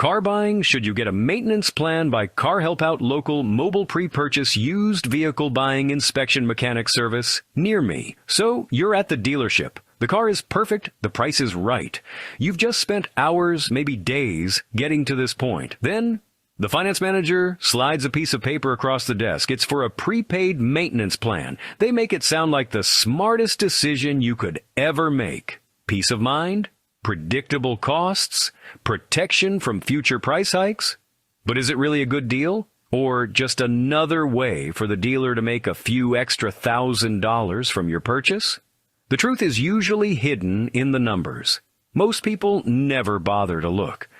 Car buying? Should you get a maintenance plan by Car Help Out local mobile pre-purchase used vehicle buying inspection mechanic service near me? So you're at the dealership. The car is perfect. The price is right. You've just spent hours, maybe days, getting to this point. Then the finance manager slides a piece of paper across the desk. It's for a prepaid maintenance plan. They make it sound like the smartest decision you could ever make. Peace of mind? Predictable costs? Protection from future price hikes? But is it really a good deal? Or just another way for the dealer to make a few extra $1,000 from your purchase? The truth is usually hidden in the numbers. Most people never bother to look.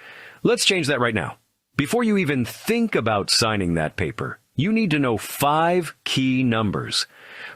Let's change that right now. Before you even think about signing that paper, you need to know 5 key numbers.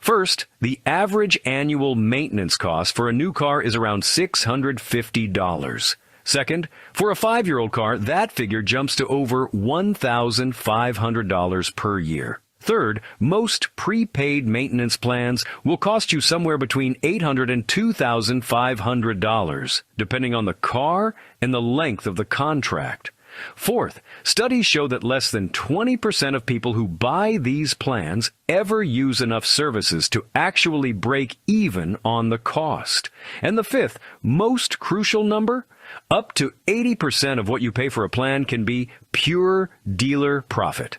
First, the average annual maintenance cost for a new car is around $650. Second, for a 5-year-old car, that figure jumps to over $1,500 per year. Third, most prepaid maintenance plans will cost you somewhere between $800 and $2,500, depending on the car and the length of the contract. Fourth, studies show that less than 20% of people who buy these plans ever use enough services to actually break even on the cost. And the fifth, most crucial number, up to 80% of what you pay for a plan can be pure dealer profit.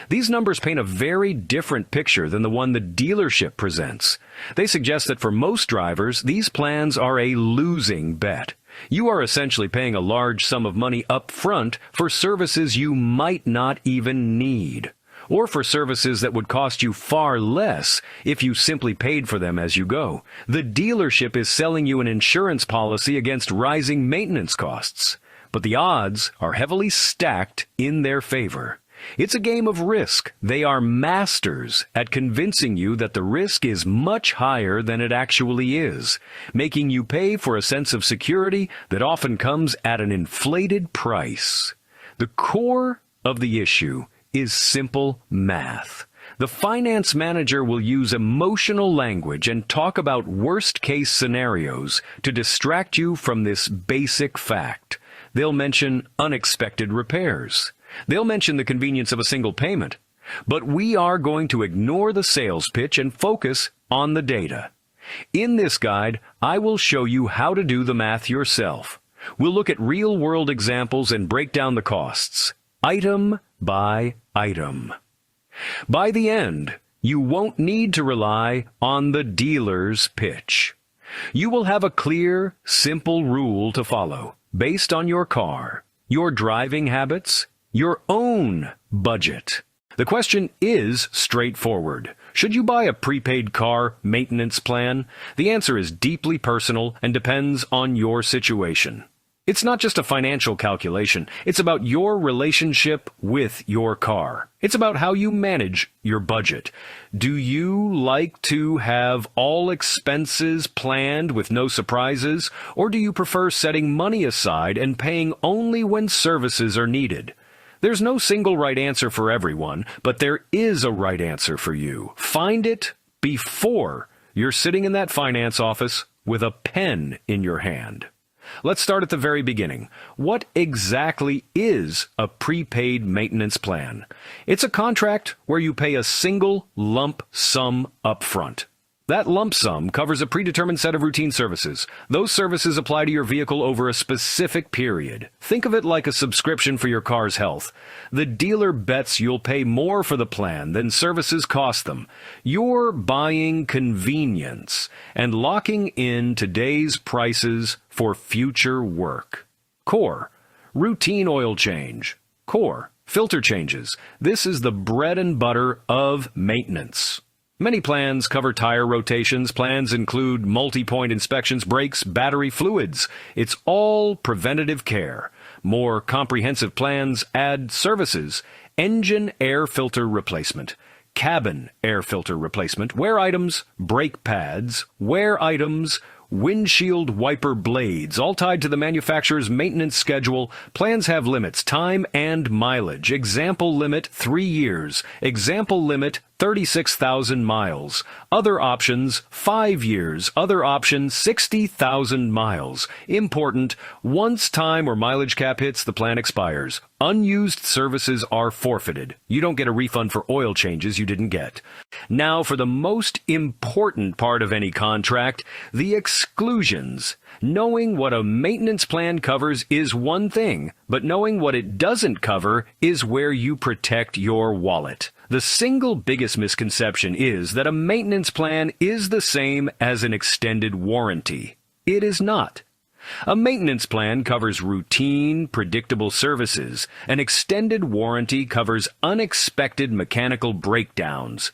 These numbers paint a very different picture than the one the dealership presents. They suggest that for most drivers, these plans are a losing bet. You are essentially paying a large sum of money up front for services you might not even need, or for services that would cost you far less if you simply paid for them as you go. The dealership is selling you an insurance policy against rising maintenance costs, but the odds are heavily stacked in their favor. It's a game of risk. They are masters at convincing you that the risk is much higher than it actually is, making you pay for a sense of security that often comes at an inflated price. The core of the issue is simple math. The finance manager will use emotional language and talk about worst-case scenarios to distract you from this basic fact. They'll mention unexpected repairs. They'll mention the convenience of a single payment. But we are going to ignore the sales pitch and focus on the data. In this guide, I will show you how to do the math yourself. We'll look at real-world examples and break down the costs, item by item. By the end, you won't need to rely on the dealer's pitch. You will have a clear, simple rule to follow based on your car, your driving habits, your own budget. The question is straightforward. Should you buy a prepaid car maintenance plan? The answer is deeply personal and depends on your situation. It's not just a financial calculation. It's about your relationship with your car. It's about how you manage your budget. Do you like to have all expenses planned with no surprises, or do you prefer setting money aside and paying only when services are needed? There's no single right answer for everyone, but there is a right answer for you. Find it before you're sitting in that finance office with a pen in your hand. Let's start at the very beginning. What exactly is a prepaid maintenance plan? It's a contract where you pay a single lump sum up front. That lump sum covers a predetermined set of routine services. Those services apply to your vehicle over a specific period. Think of it like a subscription for your car's health. The dealer bets you'll pay more for the plan than services cost them. You're buying convenience and locking in today's prices for future work. Core, routine oil change. Core, filter changes. This is the bread and butter of maintenance. Many plans cover tire rotations. Plans include multi-point inspections, brakes, battery, fluids. It's all preventative care. More comprehensive plans add services, engine air filter replacement, cabin air filter replacement, wear items, brake pads, wear items, windshield wiper blades, all tied to the manufacturer's maintenance schedule. Plans have limits, time and mileage. Example limit 3 years. Example limit 36,000 miles. Other options 5 years. Other option 60,000 miles. Important, once time or mileage cap hits, the plan expires. Unused services are forfeited. You don't get a refund for oil changes you didn't get. Now for the most important part of any contract, the exclusions. Knowing what a maintenance plan covers is one thing, but knowing what it doesn't cover is where you protect your wallet. The single biggest misconception is that a maintenance plan is the same as an extended warranty. It is not. A maintenance plan covers routine, predictable services. An extended warranty covers unexpected mechanical breakdowns,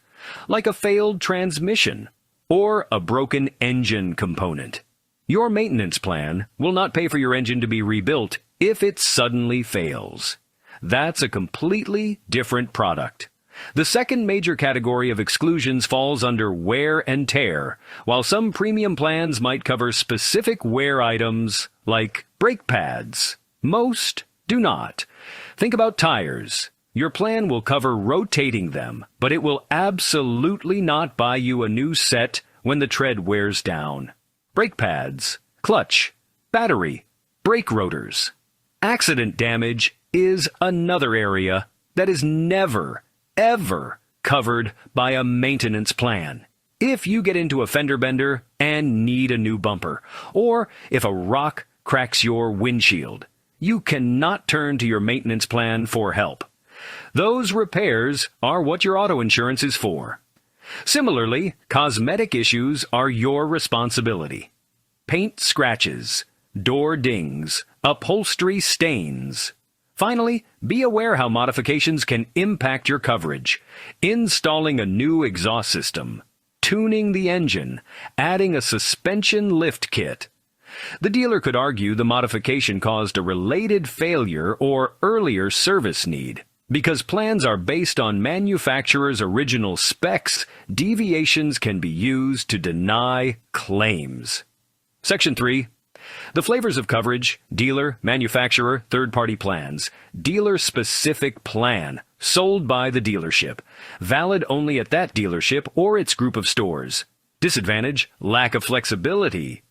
like a failed transmission or a broken engine component. Your maintenance plan will not pay for your engine to be rebuilt if it suddenly fails. That's a completely different product. The second major category of exclusions falls under wear and tear. While some premium plans might cover specific wear items like brake pads, most do not. Think about tires. Your plan will cover rotating them, but it will absolutely not buy you a new set when the tread wears down. Brake pads, clutch, battery, brake rotors. Accident damage is another area that is never, ever covered by a maintenance plan. If you get into a fender bender and need a new bumper, or if a rock cracks your windshield, you cannot turn to your maintenance plan for help. Those repairs are what your auto insurance is for. Similarly, cosmetic issues are your responsibility. Paint scratches, door dings, upholstery stains. Finally, be aware how modifications can impact your coverage. Installing a new exhaust system, tuning the engine, adding a suspension lift kit. The dealer could argue the modification caused a related failure or earlier service need. Because plans are based on manufacturer's original specs, deviations can be used to deny claims. Section 3. The flavors of coverage: dealer, manufacturer, third-party plans. Dealer-specific plan, sold by the dealership. Valid only at that dealership or its group of stores. Disadvantage: lack of flexibility.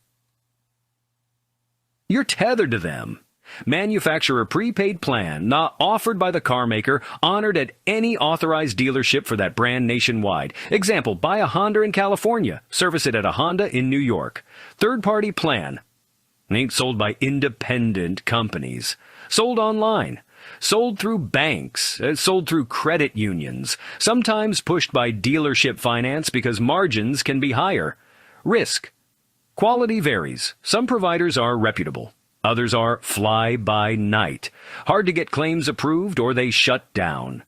You're tethered to them. Manufacturer prepaid plan, not offered by the car maker, honored at any authorized dealership for that brand nationwide. Example, buy a Honda in California, service it at a Honda in New York. Third-party plan, ain't sold by independent companies. Sold online. Sold through banks. Sold through credit unions. Sometimes pushed by dealership finance because margins can be higher. Risk. Quality varies. Some providers are reputable. Others are fly-by-night. Hard to get claims approved or they shut down.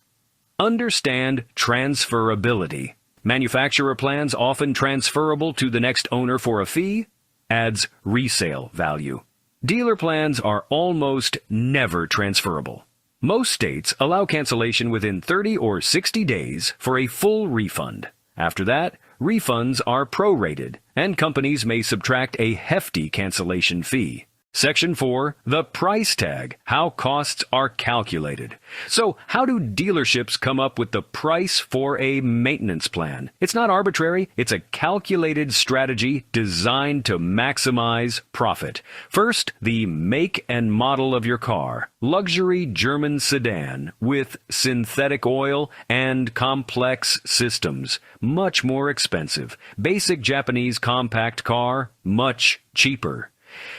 Understand transferability. Manufacturer plans often transferable to the next owner for a fee. Adds resale value. Dealer plans are almost never transferable. Most states allow cancellation within 30 or 60 days for a full refund. After that, refunds are prorated, and companies may subtract a hefty cancellation fee. Section 4, the price tag, how costs are calculated. So, how do dealerships come up with the price for a maintenance plan? It's not arbitrary, it's a calculated strategy designed to maximize profit. First, the make and model of your car. Luxury German sedan with synthetic oil and complex systems. Much more expensive. Basic Japanese compact car, much cheaper.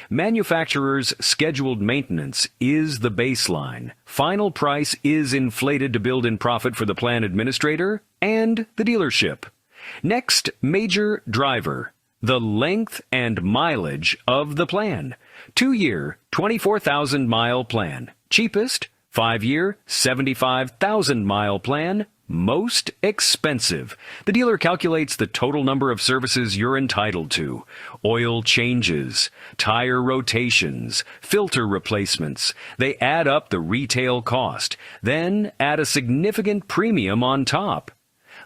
Manufacturer's scheduled maintenance is the baseline. Final price is inflated to build in profit for the plan administrator and the dealership. Next, major driver, the length and mileage of the plan. 2-year, 24,000-mile plan. Cheapest, 5-year, 75,000-mile plan. Most expensive. The dealer calculates the total number of services you're entitled to. Oil changes, tire rotations, filter replacements. They add up the retail cost, then add a significant premium on top.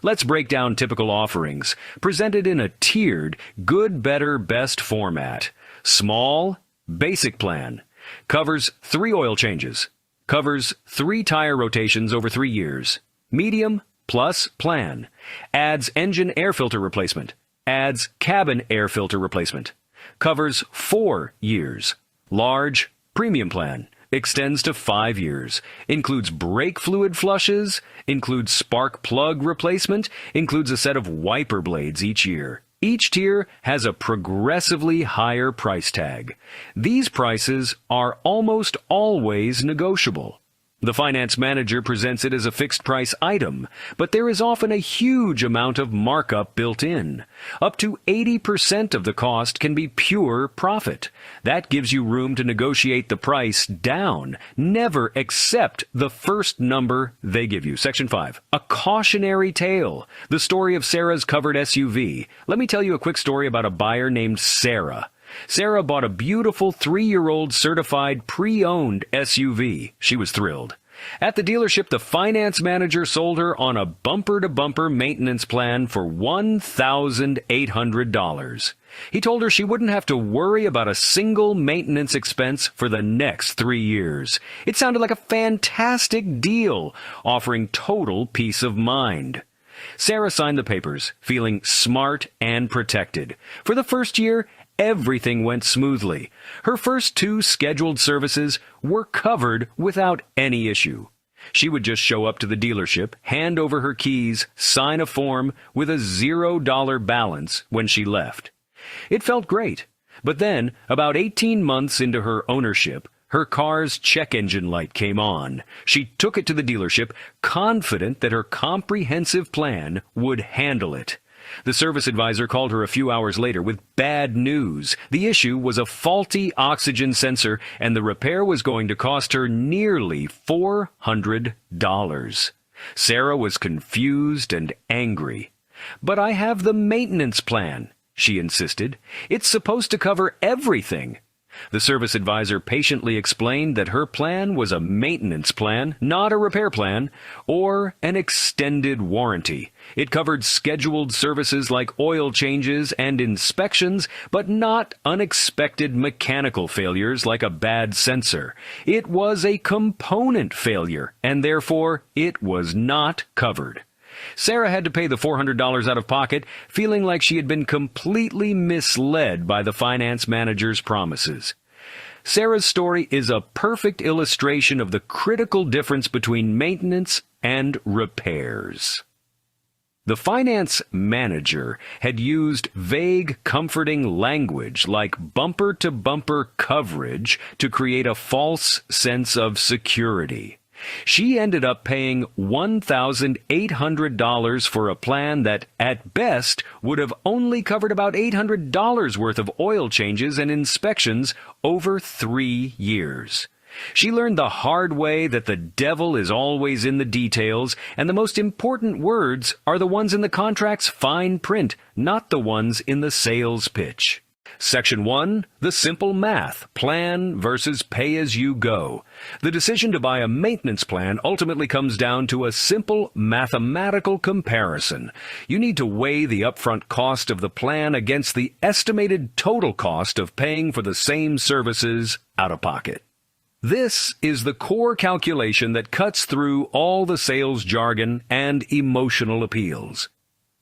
Let's break down typical offerings, presented in a tiered good, better, best format. Small, basic plan. Covers 3 oil changes. Covers 3 tire rotations over 3 years. Medium, plus plan. Adds engine air filter replacement. Adds cabin air filter replacement. Covers 4 years. Large, premium plan. Extends to 5 years. Includes brake fluid flushes. Includes spark plug replacement. Includes a set of wiper blades each year. Each tier has a progressively higher price tag. These prices are almost always negotiable. The finance manager presents it as a fixed price item, but there is often a huge amount of markup built in. Up to 80% of the cost can be pure profit. That gives you room to negotiate the price down. Never accept the first number they give you. Section 5. A cautionary tale. The story of Sarah's covered SUV. Let me tell you a quick story about a buyer named Sarah. Sarah bought a beautiful 3-year-old certified pre-owned SUV. She was thrilled. At the dealership, the finance manager sold her on a bumper-to-bumper maintenance plan for $1,800. He told her she wouldn't have to worry about a single maintenance expense for the next 3 years. It sounded like a fantastic deal, offering total peace of mind. Sarah signed the papers, feeling smart and protected. For the first year, everything went smoothly. Her first 2 scheduled services were covered without any issue. She would just show up to the dealership, hand over her keys, sign a form with a $0 balance when she left. It felt great. But then, about 18 months into her ownership, her car's check engine light came on. She took it to the dealership, confident that her comprehensive plan would handle it. The service advisor called her a few hours later with bad news. The issue was a faulty oxygen sensor, and the repair was going to cost her nearly $400. Sarah was confused and angry. "But I have the maintenance plan," she insisted. "It's supposed to cover everything." The service advisor patiently explained that her plan was a maintenance plan, not a repair plan, or an extended warranty. It covered scheduled services like oil changes and inspections, but not unexpected mechanical failures like a bad sensor. It was a component failure, and therefore it was not covered. Sarah had to pay the $400 out of pocket, feeling like she had been completely misled by the finance manager's promises. Sarah's story is a perfect illustration of the critical difference between maintenance and repairs. The finance manager had used vague, comforting language like bumper-to-bumper coverage to create a false sense of security. She ended up paying $1,800 for a plan that, at best, would have only covered about $800 worth of oil changes and inspections over 3 years. She learned the hard way that the devil is always in the details, and the most important words are the ones in the contract's fine print, not the ones in the sales pitch. Section 1, the simple math, plan versus pay-as-you-go. The decision to buy a maintenance plan ultimately comes down to a simple mathematical comparison. You need to weigh the upfront cost of the plan against the estimated total cost of paying for the same services out of pocket. This is the core calculation that cuts through all the sales jargon and emotional appeals.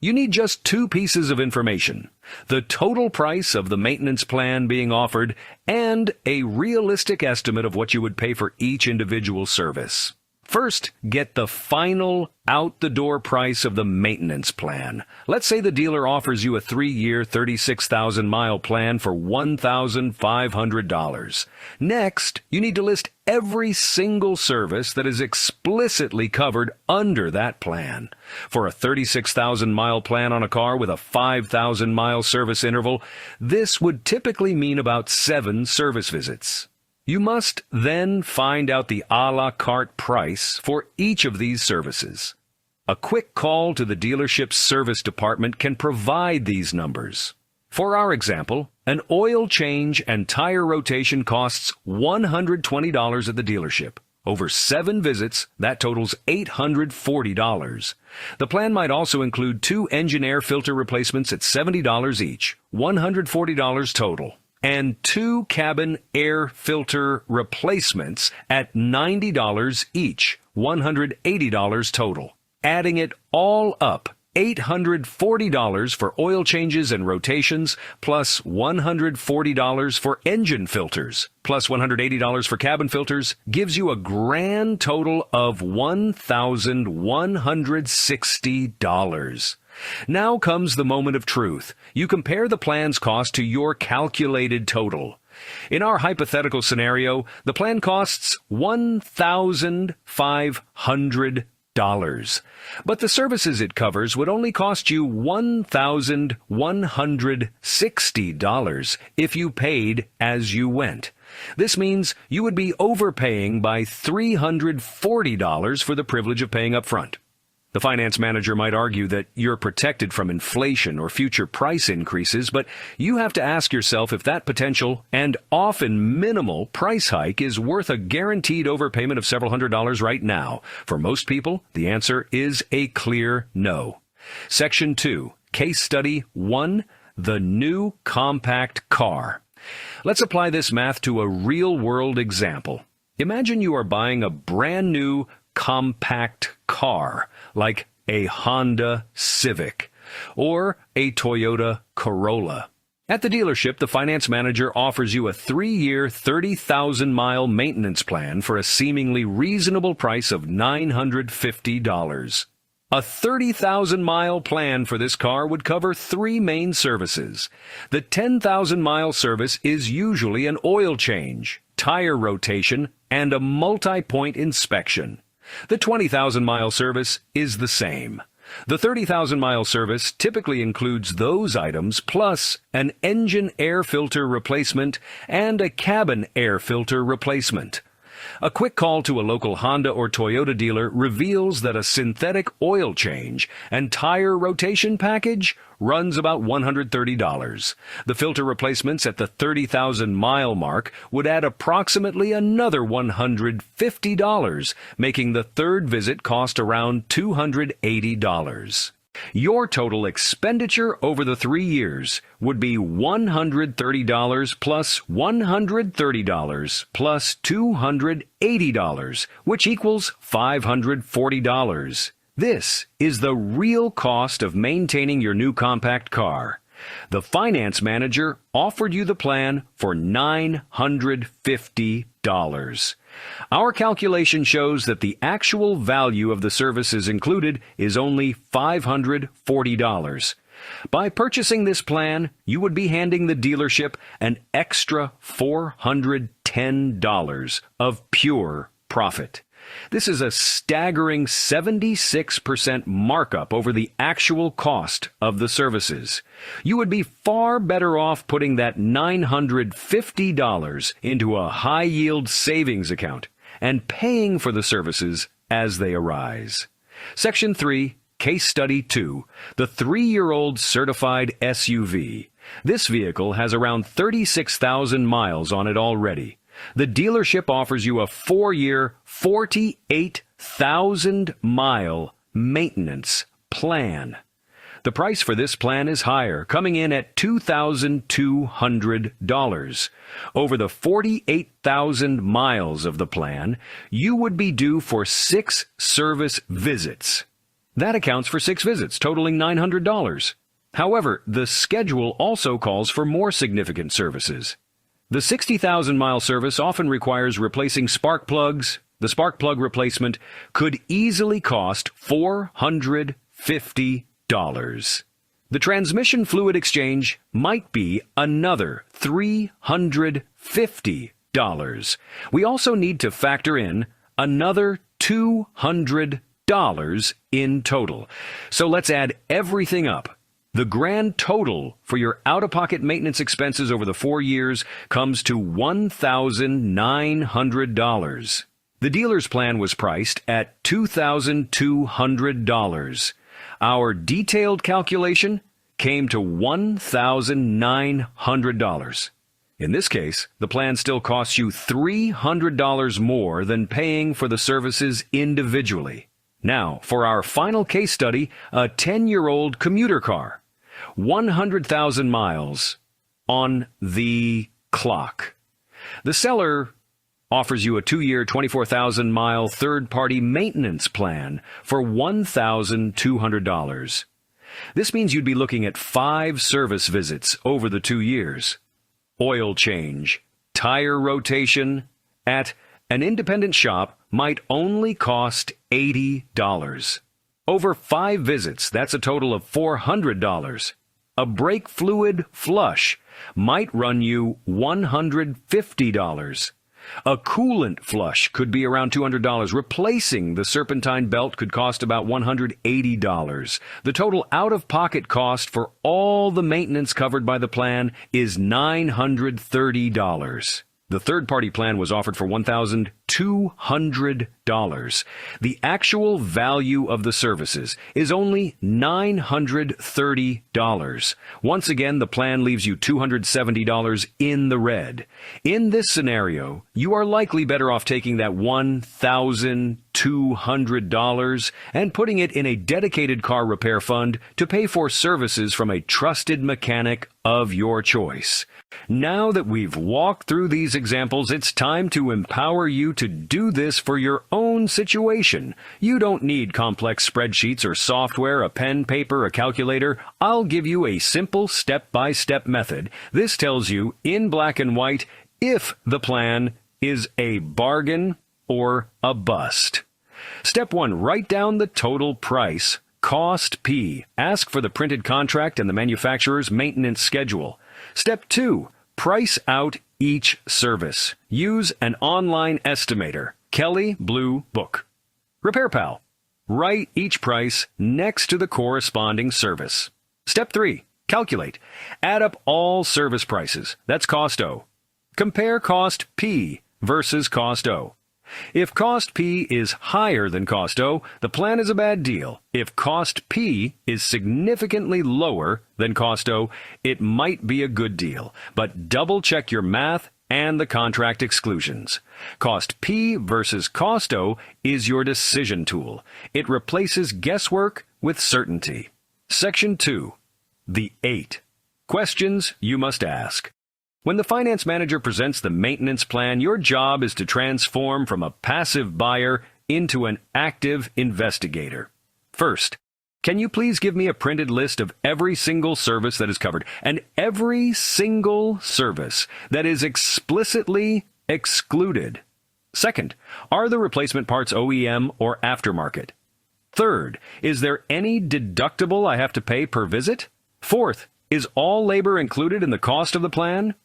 You need just 2 pieces of information: the total price of the maintenance plan being offered and a realistic estimate of what you would pay for each individual service. First, get the final out-the-door price of the maintenance plan. Let's say the dealer offers you a 3-year, 36,000-mile plan for $1,500. Next, you need to list every single service that is explicitly covered under that plan. For a 36,000-mile plan on a car with a 5,000-mile service interval, this would typically mean about 7 service visits. You must then find out the a la carte price for each of these services. A quick call to the dealership's service department can provide these numbers. For our example, an oil change and tire rotation costs $120 at the dealership, Over 7 visits, that totals $840. The plan might also include 2 engine air filter replacements at $70 each, $140 total, and 2 cabin air filter replacements at $90 each, $180 total. Adding it all up, $840 for oil changes and rotations, plus $140 for engine filters, plus $180 for cabin filters, gives you a grand total of $1,160. Now comes the moment of truth. You compare the plan's cost to your calculated total. In our hypothetical scenario, the plan costs $1,500. But the services it covers would only cost you $1,160 if you paid as you went. This means you would be overpaying by $340 for the privilege of paying up front. The finance manager might argue that you're protected from inflation or future price increases, but you have to ask yourself if that potential and often minimal price hike is worth a guaranteed overpayment of several $100s right now. For most people, the answer is a clear no. Section 2, Case Study 1, the new compact car. Let's apply this math to a real-world example. Imagine you are buying a brand new compact car, like a Honda Civic or a Toyota Corolla. At the dealership, the finance manager offers you a 3-year, 30,000-mile maintenance plan for a seemingly reasonable price of $950. A 30,000-mile plan for this car would cover 3 main services. The 10,000-mile service is usually an oil change, tire rotation, and a multi-point inspection. The 20,000-mile service is the same. The 30,000-mile service typically includes those items plus an engine air filter replacement and a cabin air filter replacement. A quick call to a local Honda or Toyota dealer reveals that a synthetic oil change and tire rotation package runs about $130. The filter replacements at the 30,000-mile mark would add approximately another $150, making the third visit cost around $280. Your total expenditure over the 3 years would be $130 plus $130 plus $280, which equals $540. This is the real cost of maintaining your new compact car. The finance manager offered you the plan for $950. Our calculation shows that the actual value of the services included is only $540. By purchasing this plan, you would be handing the dealership an extra $410 of pure profit. This is a staggering 76% markup over the actual cost of the services. You would be far better off putting that $950 into a high-yield savings account and paying for the services as they arise. Section 3, Case Study 2, the 3-year-old certified SUV. This vehicle has around 36,000 miles on it already. The dealership offers you a 4-year, 48,000-mile maintenance plan. The price for this plan is higher, coming in at $2,200. Over the 48,000 miles of the plan, you would be due for 6 service visits. That accounts for 6 visits, totaling $900. However, the schedule also calls for more significant services. The 60,000-mile service often requires replacing spark plugs. The spark plug replacement could easily cost $450. The transmission fluid exchange might be another $350. We also need to factor in another $200 in total. So let's add everything up. The grand total for your out-of-pocket maintenance expenses over the 4 years comes to $1,900. The dealer's plan was priced at $2,200. Our detailed calculation came to $1,900. In this case, the plan still costs you $300 more than paying for the services individually. Now, for our final case study, a 10-year-old commuter car. 100,000 miles on the clock. The seller offers you a 2-year, 24,000-mile third-party maintenance plan for $1,200. This means you'd be looking at 5 service visits over the 2 years. Oil change, tire rotation at an independent shop might only cost $80. Over 5 visits, that's a total of $400. A brake fluid flush might run you $150. A coolant flush could be around $200. Replacing the serpentine belt could cost about $180. The total out-of-pocket cost for all the maintenance covered by the plan is $930. The third-party plan was offered for $1,200. The actual value of the services is only $930. Once again, the plan leaves you $270 in the red. In this scenario, you are likely better off taking that $1,200 and putting it in a dedicated car repair fund to pay for services from a trusted mechanic of your choice. Now that we've walked through these examples, it's time to empower you to do this for your own situation. You don't need complex spreadsheets or software, a pen, paper, a calculator. I'll give you a simple step-by-step method. This tells you in black and white if the plan is a bargain or a bust. Step 1, write down the total price. Cost P. Ask for the printed contract and the manufacturer's maintenance schedule. Step 2, price out each service. Use an online estimator. Kelly Blue Book. Repair Pal. Write each price next to the corresponding service. Step 3, calculate. Add up all service prices. That's cost O. Compare cost P versus cost O. If cost P is higher than cost O, the plan is a bad deal. If cost P is significantly lower than cost O, it might be a good deal. But double-check your math and the contract exclusions. Cost P versus cost O is your decision tool. It replaces guesswork with certainty. Section 2. The 8. Questions you must ask. When the finance manager presents the maintenance plan, your job is to transform from a passive buyer into an active investigator. First, can you please give me a printed list of every single service that is covered, and every single service that is explicitly excluded? Second, are the replacement parts OEM or aftermarket? Third, is there any deductible I have to pay per visit? Fourth, is all labor included in the cost of the plan?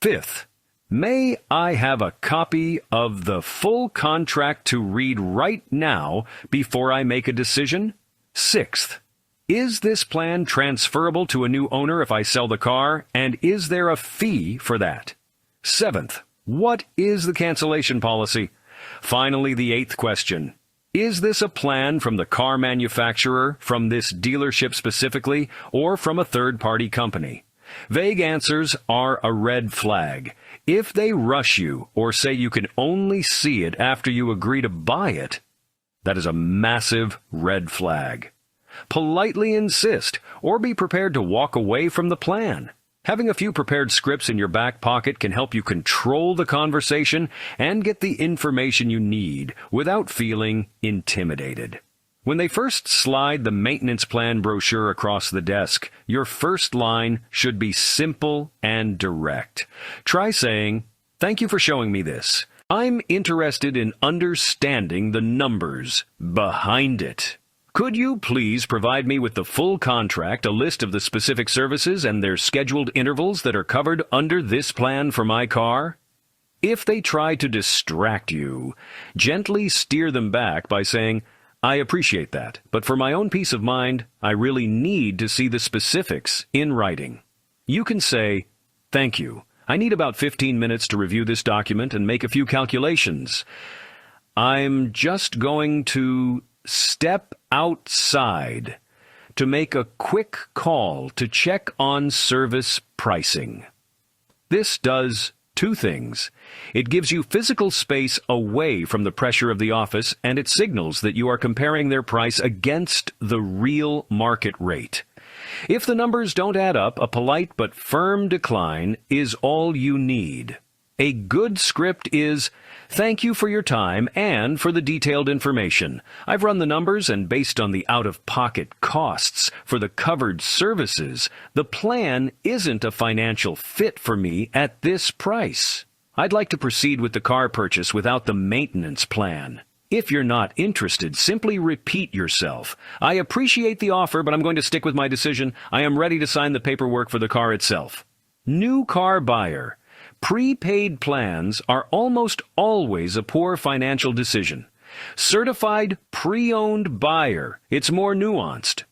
Fifth, may I have a copy of the full contract to read right now before I make a decision? Sixth, is this plan transferable to a new owner if I sell the car, and is there a fee for that? Seventh, what is the cancellation policy? Finally, the 8th question. Is this a plan from the car manufacturer, from this dealership specifically, or from a third-party company? Vague answers are a red flag. If they rush you or say you can only see it after you agree to buy it, that is a massive red flag. Politely insist or be prepared to walk away from the plan. Having a few prepared scripts in your back pocket can help you control the conversation and get the information you need without feeling intimidated. When they first slide the maintenance plan brochure across the desk, your first line should be simple and direct. Try saying, "Thank you for showing me this. I'm interested in understanding the numbers behind it. Could you please provide me with the full contract, a list of the specific services and their scheduled intervals that are covered under this plan for my car?" If they try to distract you, gently steer them back by saying, "I appreciate that, but for my own peace of mind, I really need to see the specifics in writing." You can say, "Thank you. I need about 15 minutes to review this document and make a few calculations. I'm just going to step outside to make a quick call to check on service pricing." This does two things. It gives you physical space away from the pressure of the office, and it signals that you are comparing their price against the real market rate. If the numbers don't add up, a polite but firm decline is all you need. A good script is, "Thank you for your time and for the detailed information. I've run the numbers, and based on the out-of-pocket costs for the covered services, the plan isn't a financial fit for me at this price. I'd like to proceed with the car purchase without the maintenance plan." If you're not interested, simply repeat yourself. "I appreciate the offer, but I'm going to stick with my decision. I am ready to sign the paperwork for the car itself." New car buyer. Prepaid plans are almost always a poor financial decision. Certified pre-owned buyer. It's more nuanced.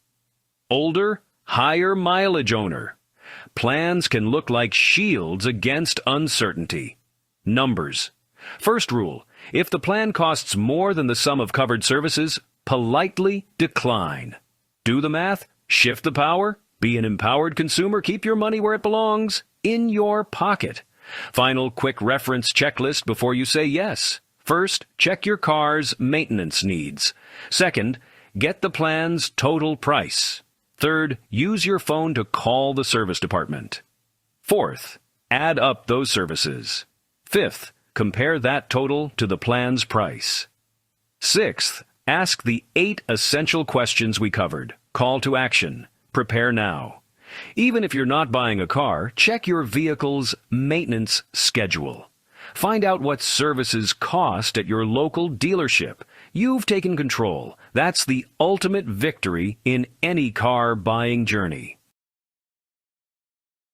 Older, higher mileage owner. Plans can look like shields against uncertainty. Numbers. First rule, if the plan costs more than the sum of covered services, politely decline. Do the math, shift the power, be an empowered consumer, keep your money where it belongs, in your pocket. Final quick reference checklist before you say yes. First, check your car's maintenance needs. Second, get the plan's total price. Third, use your phone to call the service department. Fourth, add up those services. Fifth, compare that total to the plan's price. Sixth, ask the 8 essential questions we covered. Call to action. Prepare now. Even if you're not buying a car, check your vehicle's maintenance schedule. Find out what services cost at your local dealership. You've taken control. That's the ultimate victory in any car buying journey.